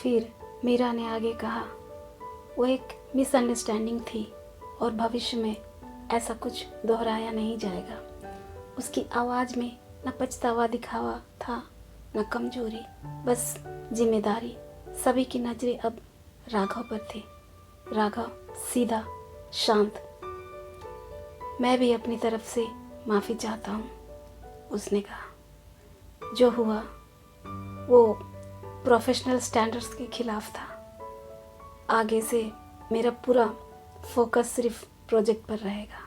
फिर मीरा ने आगे कहा, वो एक मिसअंडरस्टैंडिंग थी और भविष्य में ऐसा कुछ दोहराया नहीं जाएगा। उसकी आवाज़ में न पछतावा दिखावा था न कमजोरी, बस जिम्मेदारी। सभी की नज़रें अब राघव पर थी। राघव सीधा, शांत। मैं भी अपनी तरफ से माफ़ी चाहता हूँ, उसने कहा। जो हुआ वो प्रोफेशनल स्टैंडर्ड्स के खिलाफ था। आगे से मेरा पूरा फोकस सिर्फ प्रोजेक्ट पर रहेगा।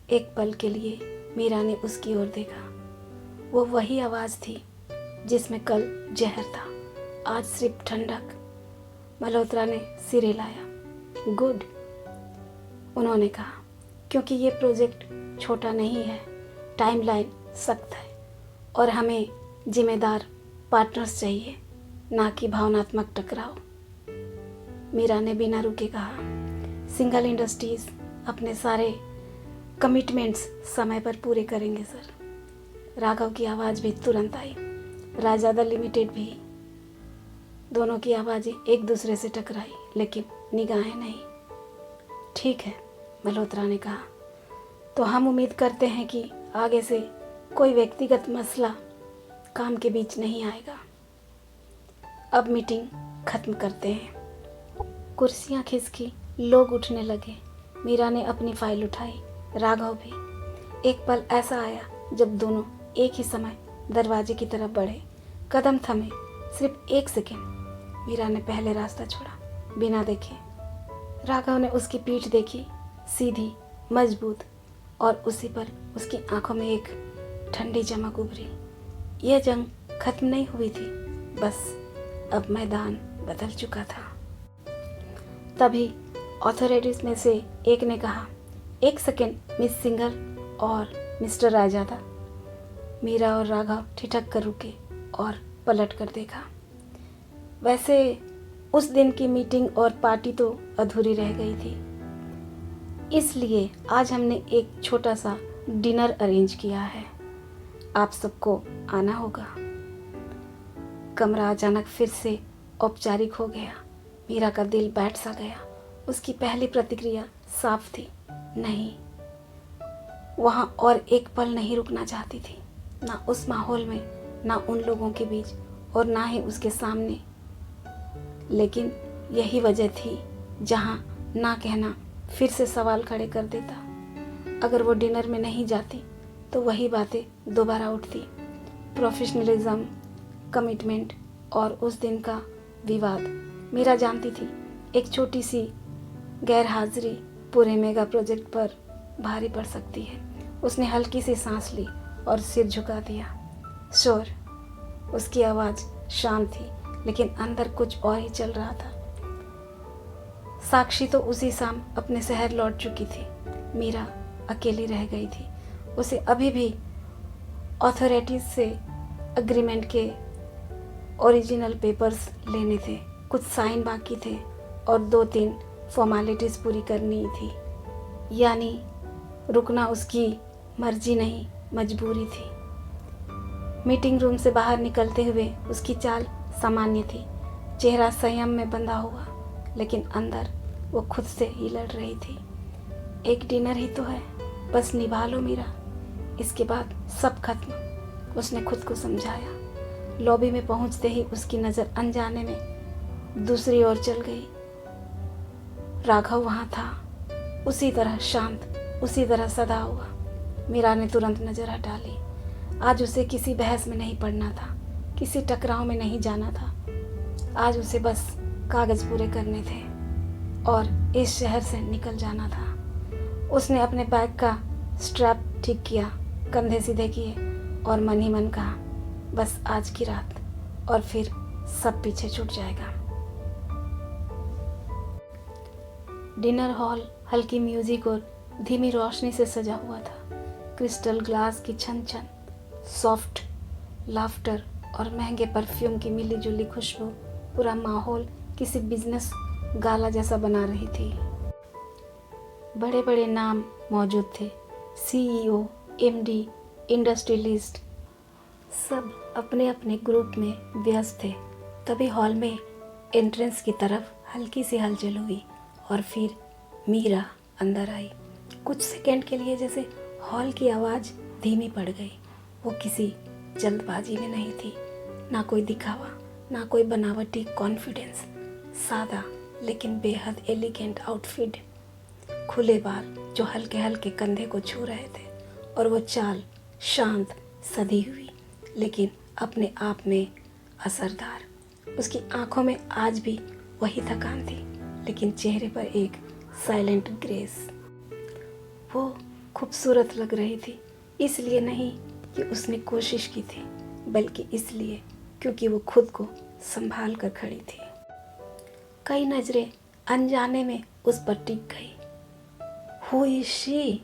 एक पल के लिए मीरा ने उसकी ओर देखा। वो वही आवाज़ थी जिसमें कल जहर था, आज सिर्फ ठंडक। मल्होत्रा ने सिर हिलाया। गुड, उन्होंने कहा, क्योंकि ये प्रोजेक्ट छोटा नहीं है, टाइमलाइन सख्त है और हमें जिम्मेदार पार्टनर्स चाहिए, ना कि भावनात्मक टकराव। मीरा ने बिना रुके कहा, सिंगल इंडस्ट्रीज अपने सारे कमिटमेंट्स समय पर पूरे करेंगे सर। राघव की आवाज़ भी तुरंत आई। रायजादा लिमिटेड भी। दोनों की आवाज़ें एक दूसरे से टकराई, लेकिन निगाहें नहीं। ठीक है, मल्होत्रा ने कहा, तो हम उम्मीद करते हैं कि आगे से कोई व्यक्तिगत मसला काम के बीच नहीं आएगा। अब मीटिंग खत्म करते हैं। कुर्सियां खिसकी, लोग उठने लगे। मीरा ने अपनी फाइल उठाई, राघव भी। एक पल ऐसा आया जब दोनों एक ही समय दरवाजे की तरफ बढ़े। कदम थमे, सिर्फ एक सेकेंड। मीरा ने पहले रास्ता छोड़ा, बिना देखे। राघव ने उसकी पीठ देखी, सीधी, मजबूत, और उसी पर उसकी आंखों में एक ठंडी चमक उभरी। यह जंग खत्म नहीं हुई थी, बस अब मैदान बदल चुका था। तभी अथॉरिटीज में से एक ने कहा, एक सेकेंड मिस सिंघल और मिस्टर रायजादा। मीरा और राघव ठिठक कर रुके और पलट कर देखा। वैसे उस दिन की मीटिंग और पार्टी तो अधूरी रह गई थी, इसलिए आज हमने एक छोटा सा डिनर अरेंज किया है। आप सबको आना होगा। कमरा अचानक फिर से औपचारिक हो गया। मीरा का दिल बैठ सा गया। उसकी पहली प्रतिक्रिया साफ थी, नहीं। वहाँ और एक पल नहीं रुकना चाहती थी, ना उस माहौल में, ना उन लोगों के बीच, और ना ही उसके सामने। लेकिन यही वजह थी जहाँ ना कहना फिर से सवाल खड़े कर देता। अगर वो डिनर में नहीं जाती तो वही बातें दोबारा उठती। प्रोफेशनलिज्म, कमिटमेंट और उस दिन का विवाद। मीरा जानती थी एक छोटी सी गैर हाजिरी पूरे मेगा प्रोजेक्ट पर भारी पड़ सकती है। उसने हल्की सी सांस ली और सिर झुका दिया। श्योर, उसकी आवाज़ शांत थी, लेकिन अंदर कुछ और ही चल रहा था। साक्षी तो उसी शाम अपने शहर लौट चुकी थी। मीरा अकेली रह गई थी। उसे अभी भी अथॉरिटीज से एग्रीमेंट के ओरिजिनल पेपर्स लेने थे, कुछ साइन बाकी थे और 2-3 फॉर्मेलिटीज़ पूरी करनी थी। यानी रुकना उसकी मर्जी नहीं, मजबूरी थी। मीटिंग रूम से बाहर निकलते हुए उसकी चाल सामान्य थी, चेहरा संयम में बंधा हुआ, लेकिन अंदर वो खुद से ही लड़ रही थी। एक डिनर ही तो है, बस निभा लो मीरा, इसके बाद सब खत्म, उसने खुद को समझाया। लॉबी में पहुंचते ही उसकी नज़र अनजाने में दूसरी ओर चल गई। राघव वहाँ था, उसी तरह शांत, उसी तरह सदा हुआ। मीरा ने तुरंत नज़र हटा ली। आज उसे किसी बहस में नहीं पड़ना था, किसी टकराव में नहीं जाना था। आज उसे बस कागज़ पूरे करने थे और इस शहर से निकल जाना था। उसने अपने बैग का स्ट्रैप ठीक किया, कंधे सीधे किए और मन ही मन कहा, बस आज की रात, और फिर सब पीछे छूट जाएगा। डिनर हॉल हल्की म्यूजिक और धीमी रोशनी से सजा हुआ था। क्रिस्टल ग्लास की छन छन, सॉफ्ट लाफ्टर और महंगे परफ्यूम की मिली जुली खुशबू पूरा माहौल किसी बिजनेस गाला जैसा बना रही थी। बड़े बड़े नाम मौजूद थे, CEO, MD, इंडस्ट्रियलिस्ट, सब अपने अपने ग्रुप में व्यस्त थे। तभी हॉल में एंट्रेंस की तरफ हल्की सी हलचल हुई और फिर मीरा अंदर आई। कुछ सेकंड के लिए जैसे हॉल की आवाज़ धीमी पड़ गई। वो किसी जल्दबाजी में नहीं थी, ना कोई दिखावा, ना कोई बनावटी कॉन्फिडेंस। सादा लेकिन बेहद एलिगेंट आउटफिट, खुले बाल जो हल्के हल्के कंधे को छू रहे थे, और वो चाल शांत, सधी हुई, लेकिन अपने आप में असरदार। उसकी आंखों में आज भी वही थकान थी, लेकिन चेहरे पर एक साइलेंट ग्रेस। वो खूबसूरत लग रही थी, इसलिए नहीं कि उसने कोशिश की थी, बल्कि इसलिए क्योंकि वो खुद को संभाल कर खड़ी थी। कई नज़रें अनजाने में उस पर टिक गई। Who is she?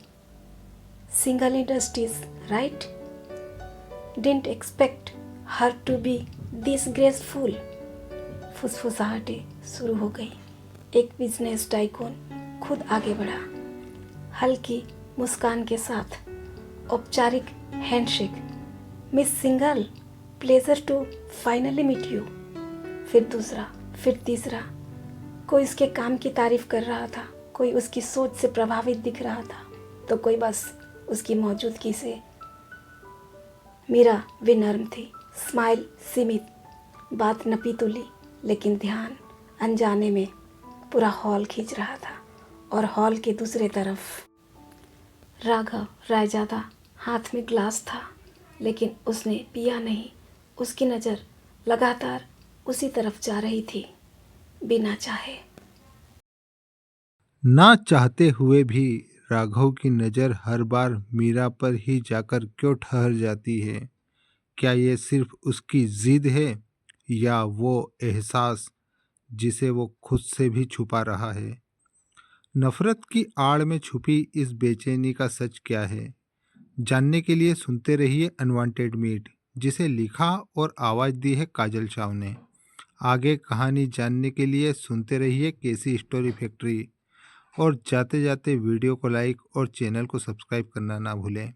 Single industries, right? Didn't expect her to be this graceful. फुसफुसाहटें शुरू हो गई। एक बिजनेस टाइकून खुद आगे बढ़ा, हल्की मुस्कान के साथ औपचारिक handshake. Miss Singhal, pleasure to finally meet you. फिर दूसरा, फिर तीसरा। कोई उसके काम की तारीफ कर रहा था, कोई उसकी सोच से प्रभावित दिख रहा था, तो कोई बस उसकी मौजूदगी से। मीरा विनम्र थी, स्माइल सीमित, बात नपी तुली, लेकिन ध्यान अनजाने में पूरा हॉल खींच रहा था। और हॉल के दूसरे तरफ राघव रायजादा, हाथ में ग्लास था, लेकिन उसने पिया नहीं। उसकी नज़र लगातार उसी तरफ जा रही थी, बिना चाहे। ना चाहते हुए भी राघव की नज़र हर बार मीरा पर ही जाकर क्यों ठहर जाती है? क्या ये सिर्फ उसकी जिद है, या वो एहसास जिसे वो खुद से भी छुपा रहा है? नफरत की आड़ में छुपी इस बेचैनी का सच क्या है? जानने के लिए सुनते रहिए अनवांटेड मीट, जिसे लिखा और आवाज़ दी है काजल शाह ने। आगे कहानी जानने के लिए सुनते रहिए केसी स्टोरी फैक्ट्री, और जाते जाते वीडियो को लाइक और चैनल को सब्सक्राइब करना ना भूलें।